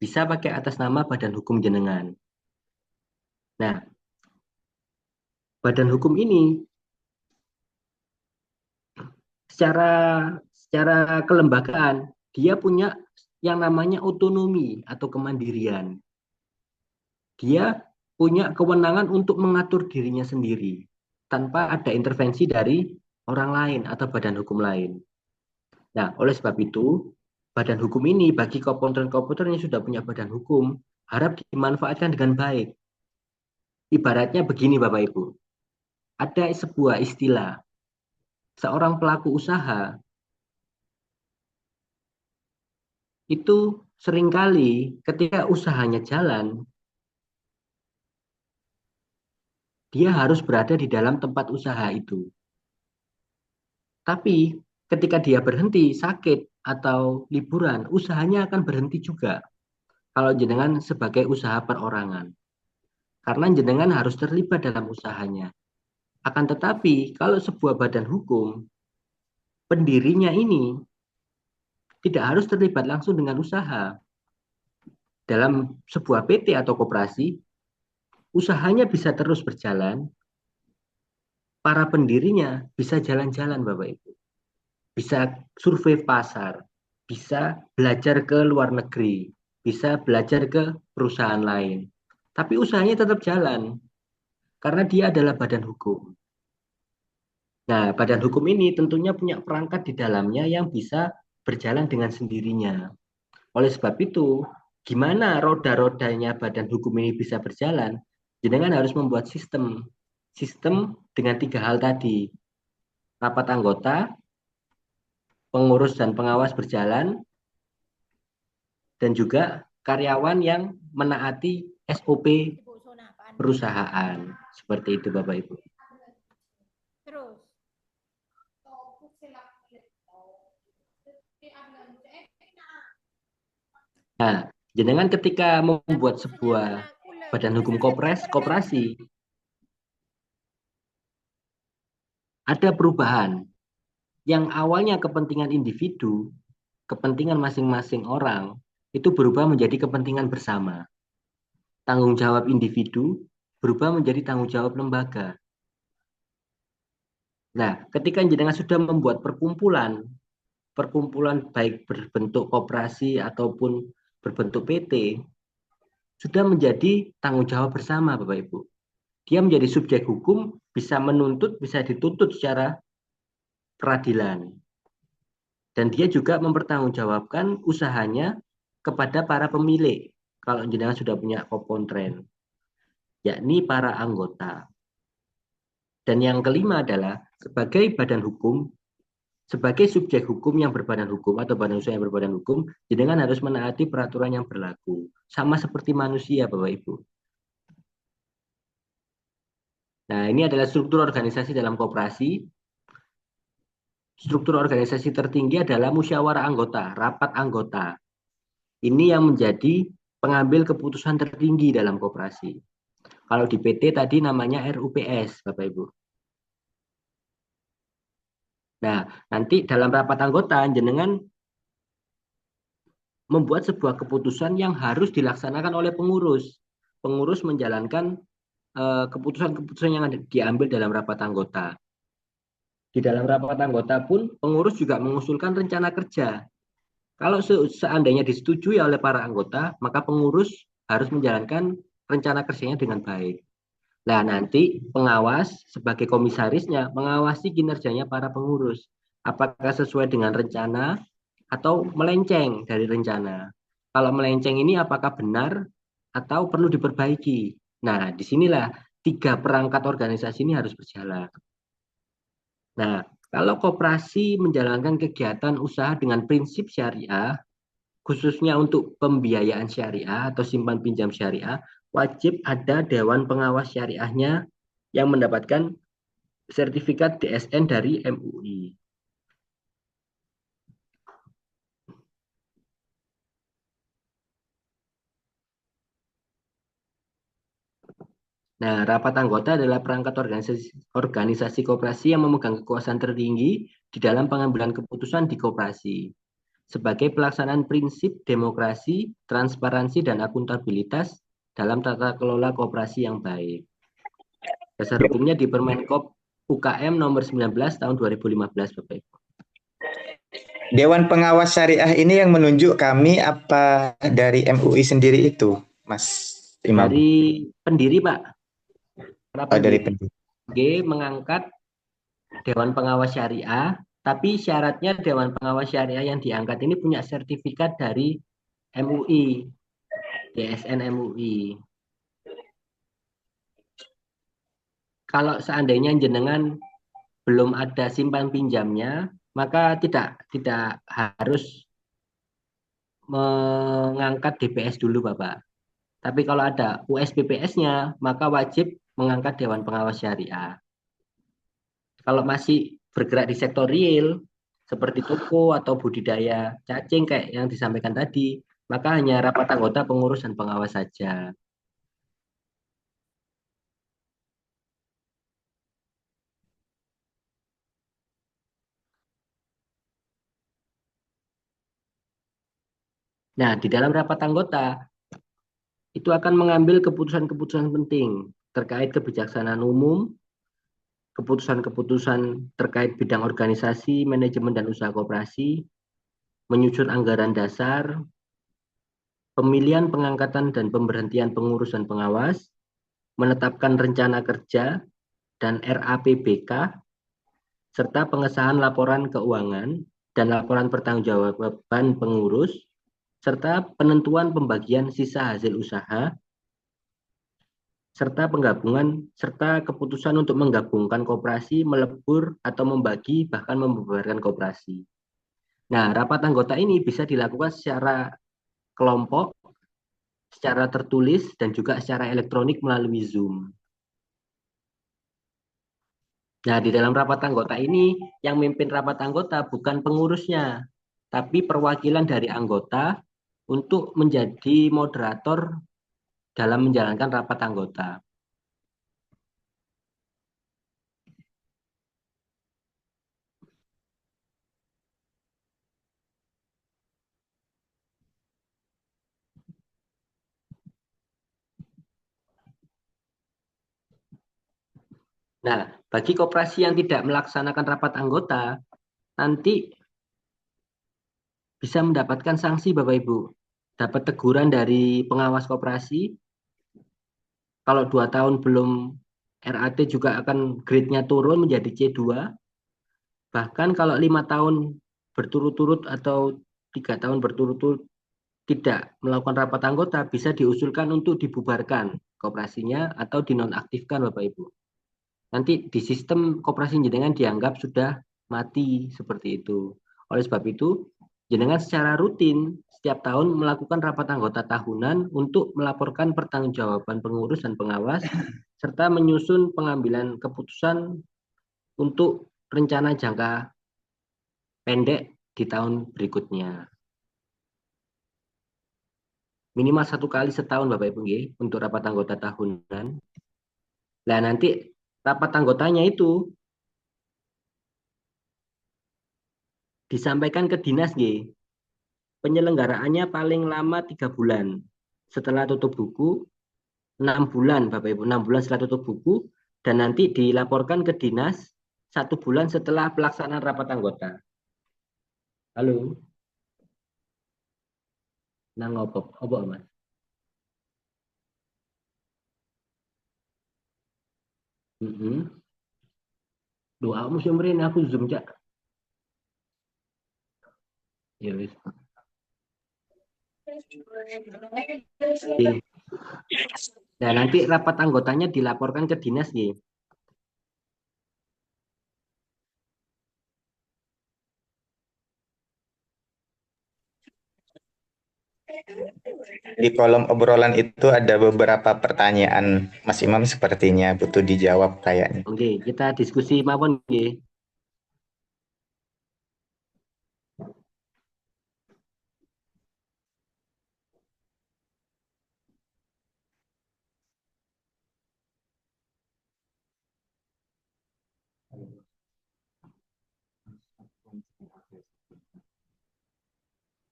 Bisa pakai atas nama badan hukum jenengan. Nah, badan hukum ini secara kelembagaan dia punya yang namanya otonomi atau kemandirian. Dia punya kewenangan untuk mengatur dirinya sendiri tanpa ada intervensi dari orang lain atau badan hukum lain. Nah, oleh sebab itu, badan hukum ini bagi komponen-komponen yang sudah punya badan hukum harap dimanfaatkan dengan baik. Ibaratnya begini Bapak Ibu, ada sebuah istilah, seorang pelaku usaha itu seringkali ketika usahanya jalan, dia harus berada di dalam tempat usaha itu. Tapi ketika dia berhenti, sakit, atau liburan, usahanya akan berhenti juga. Kalau jenengan sebagai usaha perorangan. Karena jenengan harus terlibat dalam usahanya. Akan tetapi, kalau sebuah badan hukum, pendirinya ini tidak harus terlibat langsung dengan usaha. Dalam sebuah PT atau koperasi, usahanya bisa terus berjalan, para pendirinya bisa jalan-jalan Bapak Ibu. Bisa survei pasar, bisa belajar ke luar negeri, bisa belajar ke perusahaan lain. Tapi usahanya tetap jalan, karena dia adalah badan hukum. Nah, badan hukum ini tentunya punya perangkat di dalamnya yang bisa berjalan dengan sendirinya. Oleh sebab itu, gimana roda-rodanya badan hukum ini bisa berjalan? Jenengan harus membuat sistem. Sistem dengan 3 hal tadi. Rapat anggota, pengurus dan pengawas berjalan, dan juga karyawan yang menaati SOP perusahaan. Seperti itu Bapak Ibu. Terus. Nah, jenengan ketika membuat sebuah badan hukum koperasi, ada perubahan yang awalnya kepentingan individu, kepentingan masing-masing orang, itu berubah menjadi kepentingan bersama. Tanggung jawab individu berubah menjadi tanggung jawab lembaga. Nah, ketika jenengan sudah membuat perkumpulan baik berbentuk koperasi ataupun berbentuk PT, sudah menjadi tanggung jawab bersama Bapak Ibu. Dia menjadi subjek hukum, bisa menuntut, bisa dituntut secara peradilan. Dan dia juga mempertanggungjawabkan usahanya kepada para pemilik. Kalau jenengan sudah punya kopontren, yakni para anggota. Dan yang kelima adalah sebagai badan hukum, sebagai subjek hukum yang berbadan hukum atau badan usaha yang berbadan hukum, jenengan harus menaati peraturan yang berlaku. Sama seperti manusia, Bapak Ibu. Nah, ini adalah struktur organisasi dalam koperasi. Struktur organisasi tertinggi adalah musyawarah anggota, rapat anggota. Ini yang menjadi pengambil keputusan tertinggi dalam koperasi. Kalau di PT tadi namanya RUPS, Bapak Ibu. Nah, nanti dalam rapat anggota, jenengan membuat sebuah keputusan yang harus dilaksanakan oleh pengurus. Pengurus menjalankan keputusan-keputusan yang diambil dalam rapat anggota. Di dalam rapat anggota pun pengurus juga mengusulkan rencana kerja. Kalau seandainya disetujui oleh para anggota, maka pengurus harus menjalankan rencana kerjanya dengan baik. Nah, nanti pengawas sebagai komisarisnya mengawasi kinerjanya para pengurus. Apakah sesuai dengan rencana atau melenceng dari rencana. Kalau melenceng ini apakah benar atau perlu diperbaiki. Nah, disinilah tiga perangkat organisasi ini harus berjalan. Nah, kalau koperasi menjalankan kegiatan usaha dengan prinsip syariah, khususnya untuk pembiayaan syariah atau simpan pinjam syariah, wajib ada Dewan Pengawas Syariahnya yang mendapatkan sertifikat DSN dari MUI. Nah, rapat anggota adalah perangkat organisasi koperasi yang memegang kekuasaan tertinggi di dalam pengambilan keputusan di koperasi. Sebagai pelaksanaan prinsip demokrasi, transparansi, dan akuntabilitas dalam tata kelola koperasi yang baik. Dasar hukumnya di Permenkop UKM nomor 19 tahun 2015, Bapak Ibu. Dewan Pengawas Syariah ini yang menunjuk kami apa dari MUI sendiri itu, Mas Imam? Dari pendiri, Pak. Para Oh, dari pendiri. pendiri. G mengangkat Dewan Pengawas Syariah, tapi syaratnya Dewan Pengawas Syariah yang diangkat ini punya sertifikat dari MUI, DSN MUI. Kalau seandainya jenengan belum ada simpan pinjamnya, maka tidak harus mengangkat DPS dulu, Bapak. Tapi kalau ada USPPS-nya, maka wajib mengangkat Dewan Pengawas Syariah. Kalau masih bergerak di sektor real, seperti toko atau budidaya cacing kayak yang disampaikan tadi, maka hanya rapat anggota pengurus dan pengawas saja. Nah, di dalam rapat anggota, itu akan mengambil keputusan-keputusan penting terkait kebijaksanaan umum, keputusan-keputusan terkait bidang organisasi, manajemen, dan usaha koperasi, menyusun anggaran dasar, pemilihan, pengangkatan, dan pemberhentian pengurus dan pengawas, menetapkan rencana kerja, dan RAPBK, serta pengesahan laporan keuangan dan laporan pertanggungjawaban pengurus, serta penentuan pembagian sisa hasil usaha, serta penggabungan, serta keputusan untuk menggabungkan koperasi, melebur, atau membagi, bahkan membubarkan koperasi. Nah, rapat anggota ini bisa dilakukan secara kelompok, secara tertulis, dan juga secara elektronik melalui Zoom. Nah, di dalam rapat anggota ini, yang memimpin rapat anggota bukan pengurusnya, tapi perwakilan dari anggota untuk menjadi moderator dalam menjalankan rapat anggota. Nah, bagi koperasi yang tidak melaksanakan rapat anggota, nanti bisa mendapatkan sanksi, Bapak Ibu. Dapat teguran dari pengawas koperasi. Kalau 2 tahun belum RAT juga akan grade-nya turun menjadi C2. Bahkan kalau 5 tahun berturut-turut atau 3 tahun berturut-turut tidak melakukan rapat anggota, bisa diusulkan untuk dibubarkan koperasinya atau dinonaktifkan, Bapak Ibu. Nanti di sistem koperasi jenengan dianggap sudah mati seperti itu. Oleh sebab itu, jenengan secara rutin setiap tahun melakukan rapat anggota tahunan untuk melaporkan pertanggungjawaban pengurus dan pengawas serta menyusun pengambilan keputusan untuk rencana jangka pendek di tahun berikutnya. Minimal 1 kali setahun, Bapak Ibu, untuk rapat anggota tahunan. Nah, nanti rapat anggotanya itu disampaikan ke dinas, penyelenggaraannya paling lama 3 bulan setelah tutup buku, 6 bulan, Bapak Ibu, 6 bulan setelah tutup buku, dan nanti dilaporkan ke dinas 1 bulan setelah pelaksanaan rapat anggota. Halo, nang opo Mas? Doa musim mrene aku Zoom cak. Ya wis. Oke. Nah, nanti rapat anggotanya dilaporkan ke dinas nih. Di kolom obrolan itu ada beberapa pertanyaan Mas Imam sepertinya butuh dijawab kayaknya. Oke, kita diskusi mawon nggih.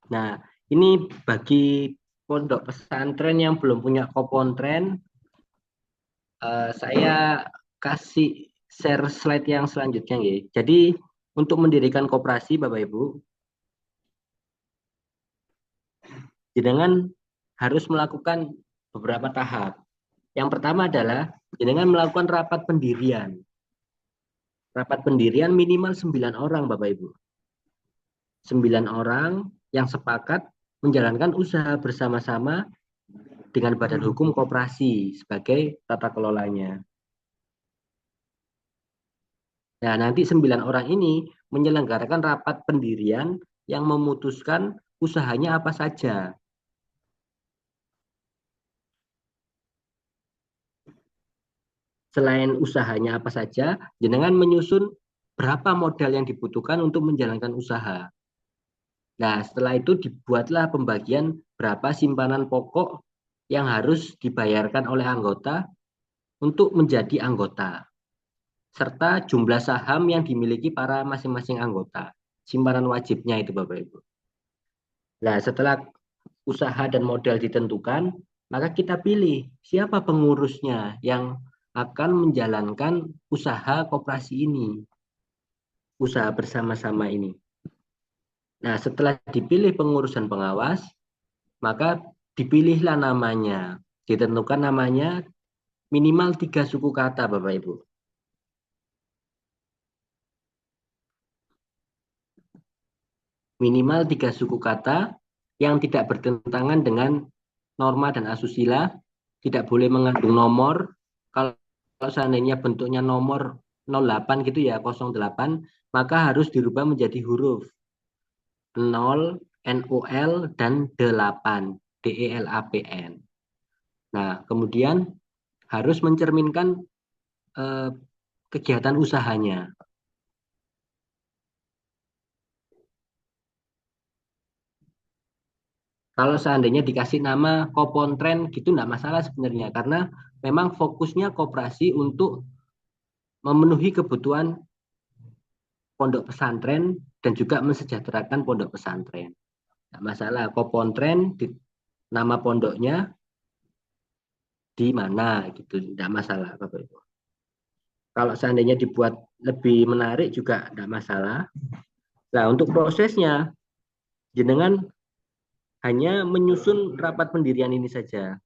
Nah, ini bagi pondok pesantren yang belum punya kopontren, saya kasih share slide yang selanjutnya ya. Jadi untuk mendirikan koperasi Bapak Ibu, jenengan harus melakukan beberapa tahap. Yang pertama adalah jenengan melakukan rapat pendirian. Rapat pendirian minimal 9 orang Bapak Ibu. 9 orang yang sepakat menjalankan usaha bersama-sama dengan badan hukum koperasi sebagai tata kelolanya. Nah, nanti 9 orang ini menyelenggarakan rapat pendirian yang memutuskan usahanya apa saja. Selain usahanya apa saja, jenengan menyusun berapa modal yang dibutuhkan untuk menjalankan usaha. Nah, setelah itu dibuatlah pembagian berapa simpanan pokok yang harus dibayarkan oleh anggota untuk menjadi anggota, serta jumlah saham yang dimiliki para masing-masing anggota. Simpanan wajibnya itu Bapak Ibu. Nah, setelah usaha dan modal ditentukan, maka kita pilih siapa pengurusnya yang akan menjalankan usaha koperasi ini, usaha bersama-sama ini. Nah, setelah dipilih pengurus dan pengawas, maka dipilihlah namanya. Ditentukan namanya minimal 3 suku kata, Bapak Ibu. Minimal 3 suku kata yang tidak bertentangan dengan norma dan asusila, tidak boleh mengandung nomor. Kalau seandainya bentuknya nomor 08 gitu ya, 08, maka harus dirubah menjadi huruf 0, NOL, dan 8, DELAPN. Nah, kemudian harus mencerminkan kegiatan usahanya. Kalau seandainya dikasih nama Kopontren gitu enggak masalah sebenarnya karena memang fokusnya koperasi untuk memenuhi kebutuhan pondok pesantren dan juga mensejahterakan pondok pesantren. Enggak masalah Kopontren di nama pondoknya di mana gitu, enggak masalah Bapak Ibu. Kalau seandainya dibuat lebih menarik juga enggak masalah. Nah, untuk prosesnya jenengan hanya menyusun rapat pendirian ini saja.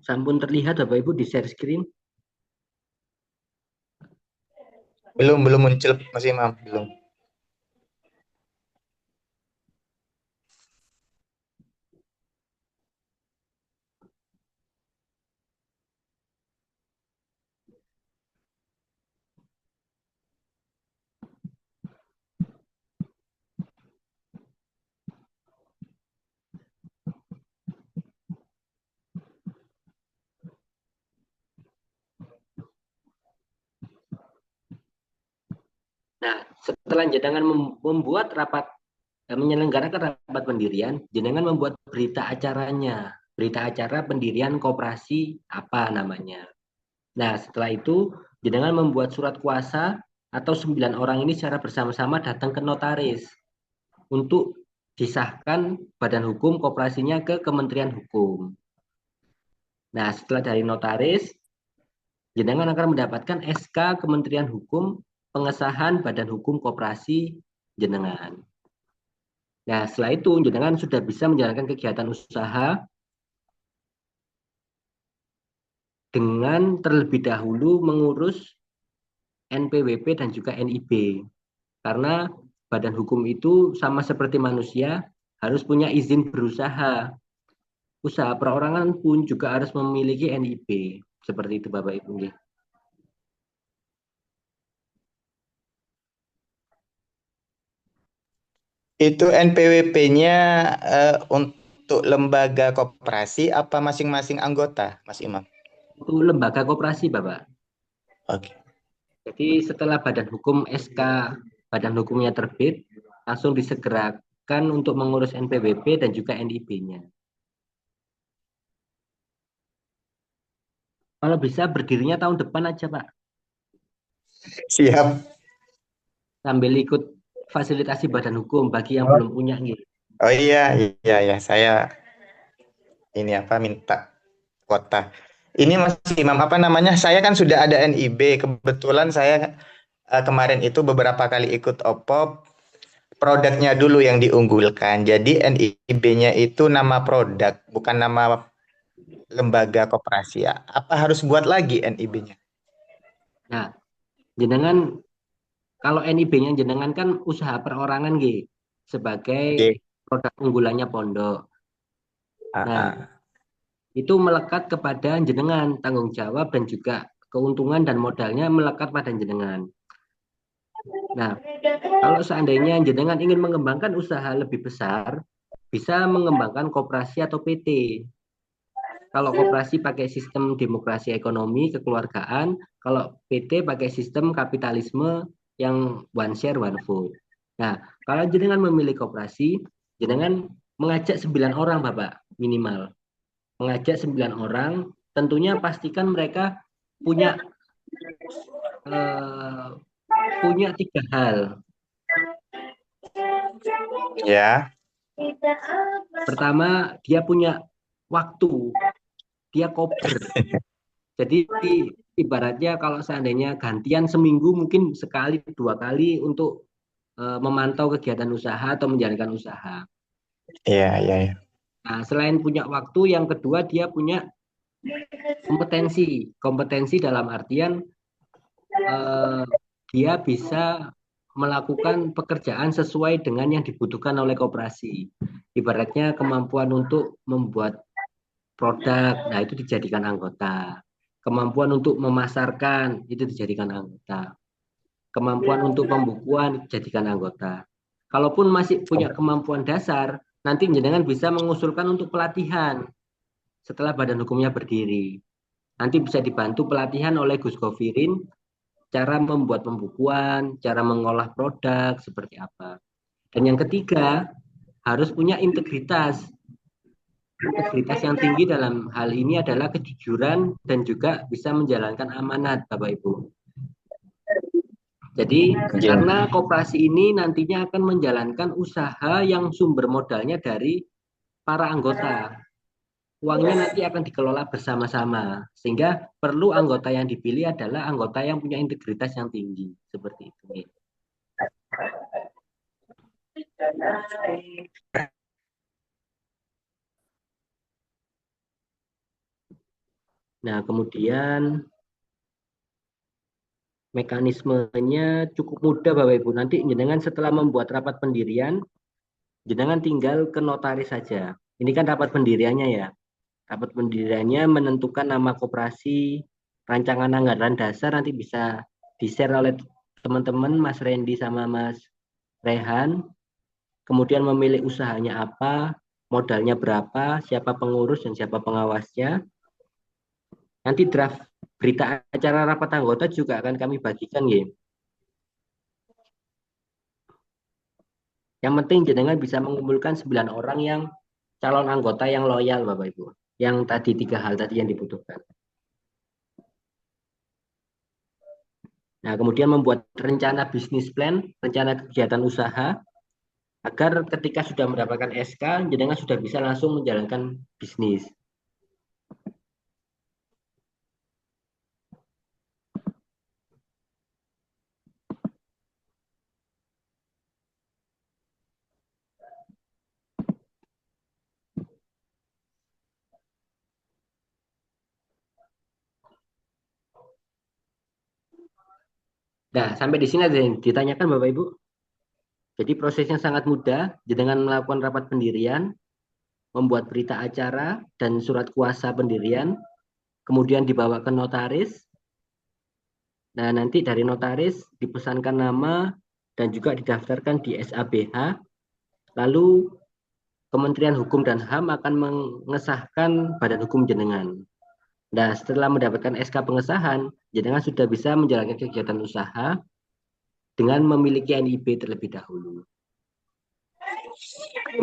Sampun terlihat Bapak Ibu di share screen? Belum muncul Mas Imam, belum. Nah, setelah jenengan membuat rapat, menyelenggarakan rapat pendirian, jenengan membuat berita acaranya, berita acara pendirian koperasi apa namanya. Nah, setelah itu jenengan membuat surat kuasa atau 9 orang ini secara bersama-sama datang ke notaris untuk disahkan badan hukum koperasinya ke Kementerian Hukum. Nah, setelah dari notaris, jenengan akan mendapatkan SK Kementerian Hukum pengesahan badan hukum koperasi jenengan. Nah, setelah itu jenengan sudah bisa menjalankan kegiatan usaha dengan terlebih dahulu mengurus NPWP dan juga NIB. Karena badan hukum itu sama seperti manusia harus punya izin berusaha. Usaha perorangan pun juga harus memiliki NIB. Seperti itu Bapak Ibu. Itu NPWP-nya untuk lembaga koperasi apa masing-masing anggota, Mas Imam? Itu lembaga koperasi Bapak. Oke. Jadi setelah badan hukum SK, badan hukumnya terbit, langsung disegerakan untuk mengurus NPWP dan juga NIB-nya. Kalau bisa berdirinya tahun depan aja Pak, Siap. sambil ikut fasilitasi badan hukum bagi yang belum punya gitu. Oh iya, saya ini apa minta kuota. Ini Mas Imam apa namanya? Saya kan sudah ada NIB. Kebetulan saya kemarin itu beberapa kali ikut OPOP, produknya dulu yang diunggulkan. Jadi NIB-nya itu nama produk, bukan nama lembaga koperasi ya. Apa harus buat lagi NIB-nya? Nah, jenengan kalau NIB-nya jenengan kan usaha perorangan gitu, sebagai Oke. produk unggulannya pondok. Ah, Nah, ah. itu melekat kepada jenengan, tanggung jawab dan juga keuntungan dan modalnya melekat pada jenengan. Nah, kalau seandainya jenengan ingin mengembangkan usaha lebih besar, bisa mengembangkan koperasi atau PT. Kalau koperasi pakai sistem demokrasi ekonomi kekeluargaan, kalau PT pakai sistem kapitalisme yang one share one vote. Nah, kalau jenengan memilih koperasi, jenengan mengajak 9 orang Bapak minimal. Mengajak 9 orang, tentunya pastikan mereka punya eh, punya 3 hal. Ya. Pertama, dia punya waktu, dia kober. Jadi ibaratnya kalau seandainya gantian seminggu mungkin sekali 2 kali untuk memantau kegiatan usaha atau menjalankan usaha. Iya, iya, iya. Nah, selain punya waktu, yang kedua dia punya kompetensi. Kompetensi dalam artian dia bisa melakukan pekerjaan sesuai dengan yang dibutuhkan oleh koperasi. Ibaratnya kemampuan untuk membuat produk, nah itu dijadikan anggota. Kemampuan untuk memasarkan, itu dijadikan anggota. Kemampuan untuk pembukuan, dijadikan anggota. Kalaupun masih punya kemampuan dasar, nanti jenengan bisa mengusulkan untuk pelatihan setelah badan hukumnya berdiri. Nanti bisa dibantu pelatihan oleh Gus Govirin, cara membuat pembukuan, cara mengolah produk, seperti apa. Dan yang ketiga, harus punya integritas. Integritas yang tinggi dalam hal ini adalah kejujuran dan juga bisa menjalankan amanat, Bapak Ibu. Jadi, karena koperasi ini nantinya akan menjalankan usaha yang sumber modalnya dari para anggota. Uangnya nanti akan dikelola bersama-sama, sehingga perlu anggota yang dipilih adalah anggota yang punya integritas yang tinggi, seperti itu. Nah, kemudian mekanismenya cukup mudah Bapak Ibu. Nanti jenengan setelah membuat rapat pendirian, jenengan tinggal ke notaris saja. Ini kan rapat pendiriannya ya. Rapat pendiriannya menentukan nama koperasi, rancangan anggaran dasar nanti bisa di-share oleh teman-teman Mas Randy sama Mas Rehan. Kemudian memilih usahanya apa, modalnya berapa, siapa pengurus dan siapa pengawasnya. Nanti draft berita acara rapat anggota juga akan kami bagikan ya. Yang penting jenengan bisa mengumpulkan 9 orang yang calon anggota yang loyal, Bapak Ibu. Yang tadi 3 hal tadi yang dibutuhkan. Nah, kemudian membuat rencana bisnis plan, rencana kegiatan usaha, agar ketika sudah mendapatkan SK, jenengan sudah bisa langsung menjalankan bisnis. Nah, sampai di sini ada yang ditanyakan Bapak Ibu. Jadi prosesnya sangat mudah, jenengan melakukan rapat pendirian, membuat berita acara dan surat kuasa pendirian, kemudian dibawa ke notaris. Nah, nanti dari notaris dipesankan nama dan juga didaftarkan di SABH. Lalu Kementerian Hukum dan HAM akan mengesahkan badan hukum jenengan. Nah, setelah mendapatkan SK pengesahan, jenengan sudah bisa menjalankan kegiatan usaha dengan memiliki NIB terlebih dahulu.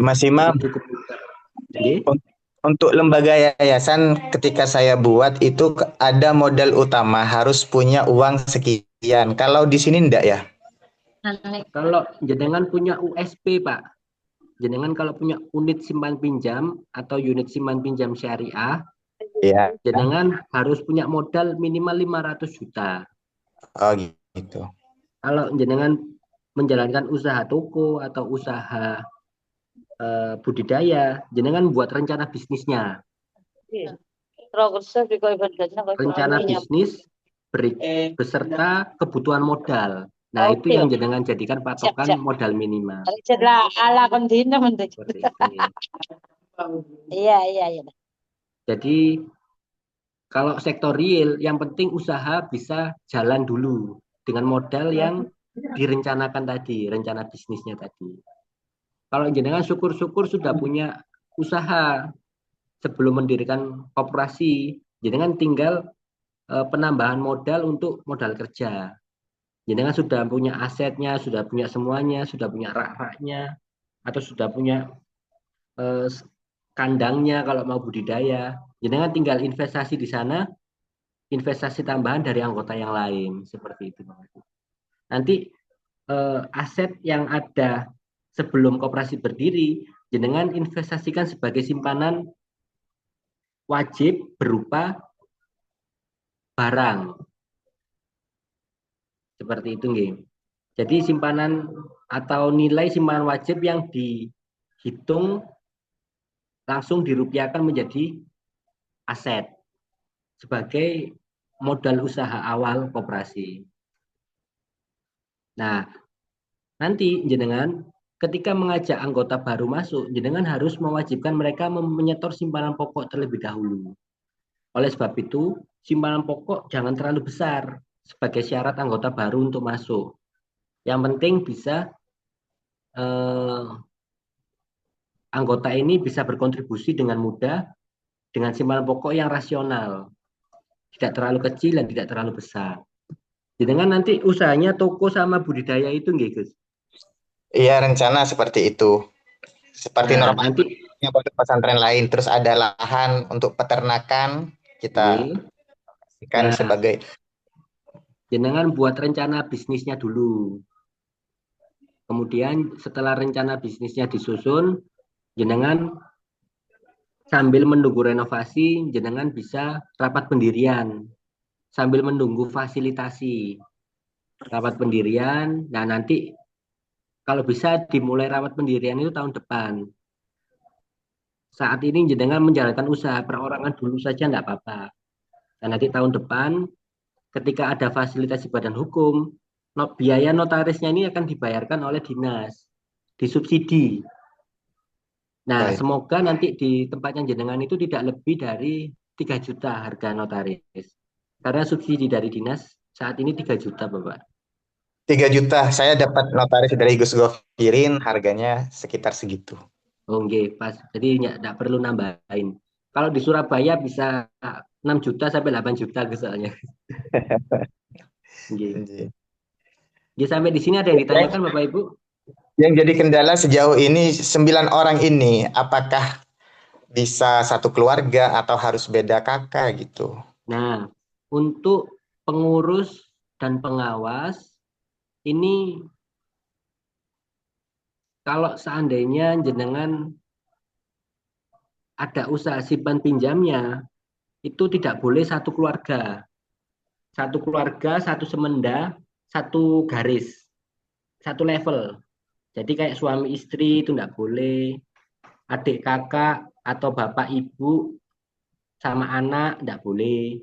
Mas Jadi Imam, cukup mudah. Oke? untuk lembaga yayasan ketika saya buat itu ada modal utama harus punya uang sekian. Kalau di sini enggak ya? Kalau jenengan punya USP, Pak, jenengan kalau punya unit simpan pinjam atau unit simpan pinjam syariah, Ya. jenengan harus punya modal minimal 500 juta. Oh gitu. Kalau jenengan menjalankan usaha toko atau usaha budidaya, jenengan buat rencana bisnisnya. Rencana bisnis beserta kebutuhan modal. Nah, itu yang jenengan jadikan patokan modal minimal. Seperti itu. Iya. Jadi kalau sektor real, yang penting usaha bisa jalan dulu dengan modal yang direncanakan tadi, rencana bisnisnya tadi. Kalau jenengan syukur-syukur sudah punya usaha sebelum mendirikan koperasi, jenengan tinggal penambahan modal untuk modal kerja. Jenengan sudah punya asetnya, sudah punya semuanya, sudah punya rak-raknya, atau sudah punya kandangnya kalau mau budidaya. Jenengan tinggal investasi di sana, investasi tambahan dari anggota yang lain, seperti itu. Nanti aset yang ada sebelum koperasi berdiri, jenengan investasikan sebagai simpanan wajib berupa barang. Seperti itu, nggih. Jadi simpanan atau nilai simpanan wajib yang dihitung langsung dirupiahkan menjadi aset sebagai modal usaha awal koperasi. Nah, nanti jenengan ketika mengajak anggota baru masuk, jenengan harus mewajibkan mereka menyetor simpanan pokok terlebih dahulu. Oleh sebab itu, simpanan pokok jangan terlalu besar sebagai syarat anggota baru untuk masuk. Yang penting bisa anggota ini bisa berkontribusi dengan mudah dengan simpanan pokok yang rasional, tidak terlalu kecil dan tidak terlalu besar. Dengan nanti usahanya toko sama budidaya itu nggih, Gus? Iya, rencana seperti itu. Seperti Nah, normal nanti produk pesantren lain. Terus ada lahan untuk peternakan, kita nggih. kan Nah, sebagai jenengan buat rencana bisnisnya dulu. Kemudian setelah rencana bisnisnya disusun, jenengan sambil menunggu renovasi, jenengan bisa rapat pendirian sambil menunggu fasilitasi. Rapat pendirian, nah nanti kalau bisa dimulai rapat pendirian itu tahun depan. Saat ini jenengan menjalankan usaha perorangan dulu saja enggak apa-apa. Dan nanti tahun depan ketika ada fasilitasi badan hukum, biaya notarisnya ini akan dibayarkan oleh dinas, disubsidi. Nah, baik. semoga nanti di tempatnya jenengan itu tidak lebih dari 3 juta harga notaris. Karena subsidi dari dinas saat ini 3 juta, Bapak. 3 juta, saya dapat notaris dari Gus Gofirin, harganya sekitar segitu. Oke, pas. Jadi enggak perlu nambahin. Kalau di Surabaya bisa 6 juta sampai 8 juta soalnya. Oke. Iya. Sampai di sini ada yang ditanyakan Bapak Ibu? Yang jadi kendala sejauh ini 9 orang ini, apakah bisa satu keluarga atau harus beda kakak gitu? Nah, untuk pengurus dan pengawas ini kalau seandainya jenengan ada usaha simpan pinjamnya, itu tidak boleh satu keluarga. Satu keluarga, satu semenda, satu garis, satu level. Jadi kayak suami istri itu tidak boleh, adik kakak atau bapak ibu sama anak tidak boleh.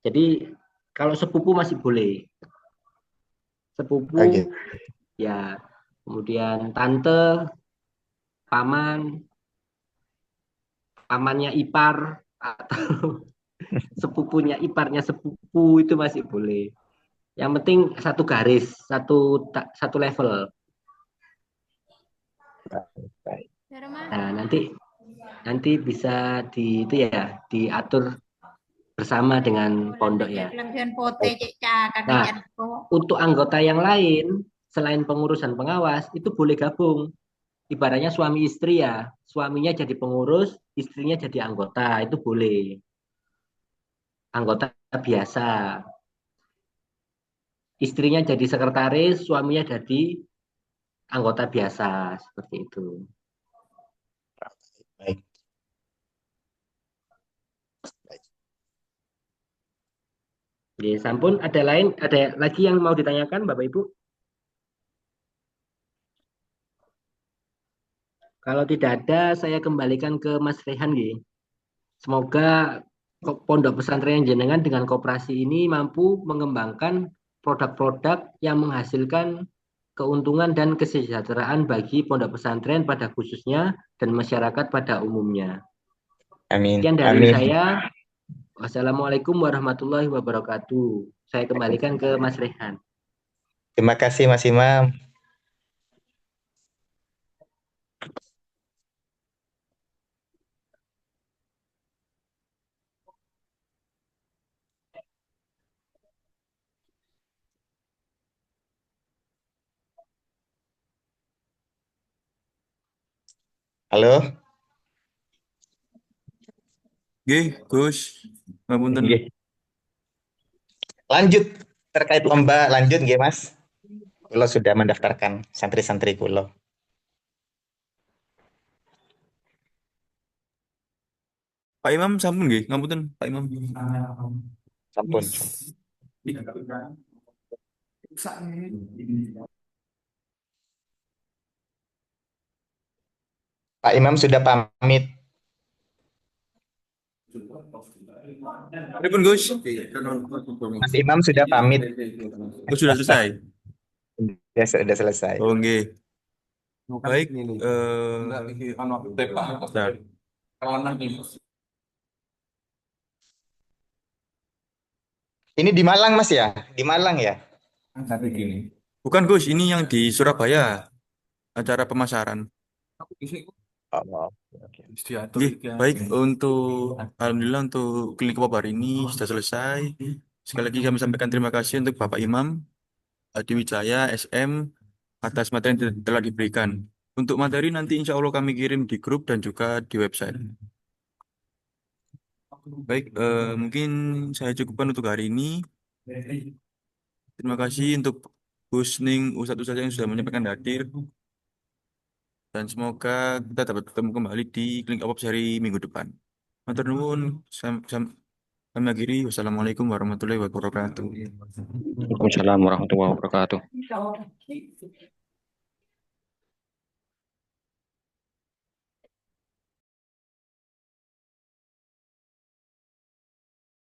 Jadi kalau sepupu masih boleh. Oh, Sepupu gitu. ya, kemudian tante, paman, pamannya ipar atau sepupunya iparnya sepupu itu masih boleh. Yang penting satu garis, satu level. Baik. Firman, Nah, nanti nanti bisa itu ya diatur bersama dengan bulan pondok dekat ya. pelanggan pote cek cakar Nah, dejan ko. untuk anggota yang lain selain pengurus dan pengawas itu boleh gabung. Ibaratnya suami istri ya, suaminya jadi pengurus, istrinya jadi anggota, itu boleh. Anggota biasa. Istrinya jadi sekretaris, suaminya jadi anggota biasa, seperti itu. Baik. Ya, sampun, ada lagi yang mau ditanyakan, Bapak Ibu? Kalau tidak ada, saya kembalikan ke Mas Rehan, nggih. Semoga pondok pesantren jenengan dengan koperasi ini mampu mengembangkan produk-produk yang menghasilkan keuntungan dan kesejahteraan bagi pondok pesantren pada khususnya dan masyarakat pada umumnya. Amin. Sekian dari Amin. saya. Wassalamualaikum warahmatullahi wabarakatuh. Saya kembalikan ke Mas Rehan. Terima kasih Mas Imam. Halo. Nggih, Gus. Ngapunten. Nggih. Lanjut terkait lomba, lanjut nggih Mas. Kulo sudah mendaftarkan santri-santri kulo. Pak Imam sampun nggih, ngapunten Pak Imam. Sampun. Pak Imam sudah pamit. Pripun Gus? Mas Imam sudah pamit. Oh, sudah selesai. Sudah selesai. Oh, nggih. Baik, bentar. Ini di Malang Mas ya? Di Malang ya? Bukan Gus, ini yang di Surabaya, acara pemasaran. Oh, oke. Nggih, baik untuk alhamdulillah untuk klinik pop hari ini sudah selesai. Sekali lagi kami sampaikan terima kasih untuk Bapak Imam Adi Wijaya SM atas materi yang telah diberikan. Untuk materi nanti insya Allah kami kirim di grup dan juga di website. Baik, mungkin saya cukupkan untuk hari ini. Terima kasih untuk Gus Ning, Ustadz-Ustadz yang sudah menyampaikan hadir. Dan semoga kita dapat bertemu kembali di Link Up seri minggu depan. Matur nuwun, kami akhiri. Wassalamualaikum warahmatullahi wabarakatuh. Waalaikumsalam warahmatullahi wabarakatuh.